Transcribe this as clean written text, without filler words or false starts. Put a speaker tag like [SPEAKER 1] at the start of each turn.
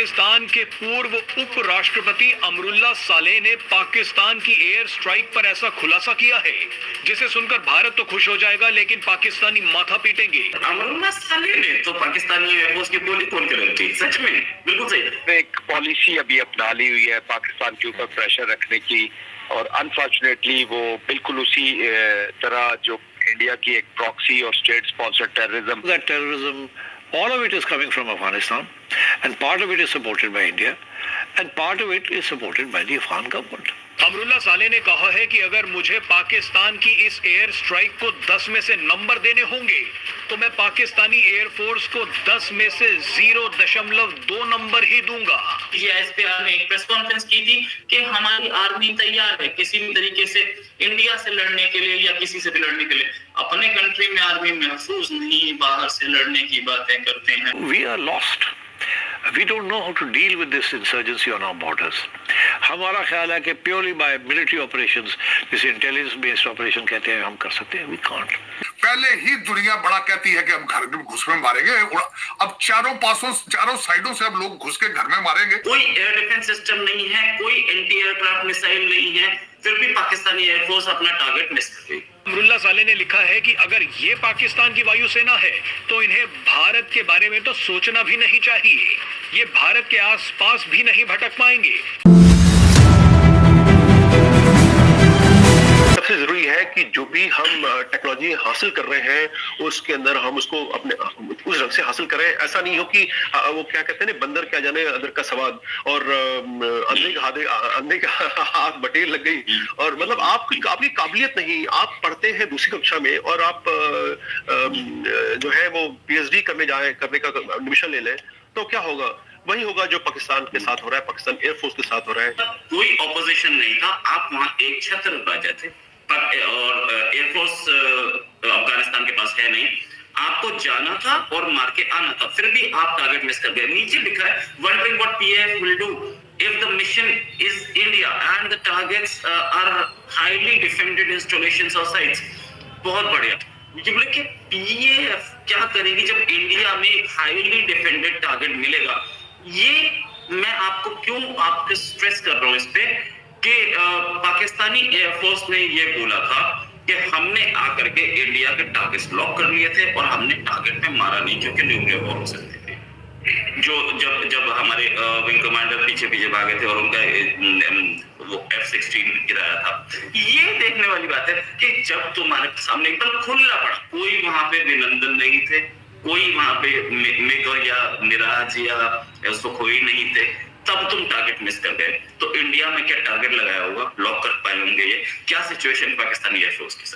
[SPEAKER 1] अफगानिस्तान के पूर्व उपराष्ट्रपति अमरुल्ला सालेह ने पाकिस्तान की एयर स्ट्राइक पर ऐसा खुलासा किया है जिसे सुनकर भारत तो खुश हो जाएगा लेकिन पाकिस्तानी माथा पीटेंगे।
[SPEAKER 2] अमरुल्ला सालेह ने तो पाकिस्तानी एयरफोर्स की गोली खोल कर रखी, सच में बिल्कुल सही।
[SPEAKER 3] एक पॉलिसी अभी अपना ली हुई है पाकिस्तान के ऊपर प्रेशर रखने की, और अनफॉर्चुनेटली वो बिल्कुल उसी तरह जो इंडिया की एक प्रॉक्सी और state sponsored terrorism,
[SPEAKER 4] that terrorism, all of it is coming from Afghanistan, and part of it is supported by India, and part of it is supported by the Afghan government.
[SPEAKER 1] Amrullah Saleh ने कहा है कि अगर मुझे पाकिस्तान की इस air strike को 10 में से नंबर देने होंगे तो मैं पाकिस्तानी एयरफोर्स को 10 में से 0.2 नंबर ही दूंगा।
[SPEAKER 2] ISPR ने एक प्रेस कॉन्फ्रेंस की थी कि हमारी आर्मी तैयार है किसी भी तरीके से इंडिया से लड़ने के लिए या किसी से भी लड़ने के लिए। अपने कंट्री में आर्मी महफूज नहीं, बाहर से लड़ने की बातें करते हैं।
[SPEAKER 4] We are lost. We don't know how to deal with this insurgency on our borders. हमारा ख्याल है कि purely by military operations, जिसे intelligence based operation कहते हैं, हम कर सकते हैं। We can't.
[SPEAKER 5] पहले ही दुनिया बड़ा कहती है कि हम घर में घुस में मारेंगे, अब चारों साइडों से अब लोग घुस के घर में मारेंगे।
[SPEAKER 2] कोई एयर डिफेंस सिस्टम नहीं है, कोई एंटी एयरक्राफ्ट मिसाइल नहीं है, फिर भी पाकिस्तानी एयरफोर्स अपना टारगेट मिस कर गई।
[SPEAKER 1] अमरुल्ला सालेह ने लिखा है कि अगर ये पाकिस्तान की वायुसेना है तो इन्हें भारत के बारे में तो सोचना भी नहीं चाहिए। ये भारत के आसपास भी नहीं भटक पाएंगे।
[SPEAKER 6] सबसे जरूरी है कि जो भी हम टेक्नोलॉजी हासिल कर रहे हैं उसके अंदर हम उसको अपने उस ढंग से हासिल करें। ऐसा नहीं हो कि वो क्या कहते हैं, बंदर क्या जाने अदर का सवाद, और अंधे का हाथ बटेर लग गई। और मतलब आपकी काबिलियत नहीं, आप पढ़ते हैं दूसरी कक्षा में और आप जो है वो PhD करने का एडमिशन ले लें तो क्या होगा? वही होगा जो पाकिस्तान के साथ हो रहा है, पाकिस्तान एयरफोर्स के साथ हो रहा है।
[SPEAKER 2] कोई ऑपोजिशन नहीं था, आप वहां एक छत्र राजा थे, और एयरफोर्स अफगानिस्तान के पास है नहीं। आपको जाना था और मार के आना था, फिर भी आप टारगेट मिस कर गए। नीचे लिखा है wondering what PAF will do if the mission is India and the targets are highly defended installations or sites। बहुत बढ़िया। मुझे बोले कि PAF क्या करेगी जब इंडिया में एक हाईली डिफेंडेड टारगेट मिलेगा। ये मैं आपको क्यों आपको स्ट्रेस कर रहा हूँ इस पे कि पाकिस्तानी एयरफोर्स ने ये बोला था कि हमने आकर के इंडिया के टारगेट्स ब्लॉक कर लिए थे और हमने टारगेट में मारा नहीं क्योंकि न्यूक्लियर वॉर हो सकती थी। जो जब हमारे विंग कमांडर पीछे भागे थे और उनका वो F-16 गिराया था। ये देखने वाली बात है कि जब तुम्हारे सामने एकदम खुला पड़ा, कोई वहां पे अभिनंदन नहीं थे, कोई वहां पे मिग या मिराज या सुखोई नहीं थे, तब तुम टारगेट मिस कर गए। तो इंडिया में क्या टारगेट लगाया होगा, ब्लॉक कर पाए होंगे? ये क्या सिचुएशन पाकिस्तानी एयरफोर्स की?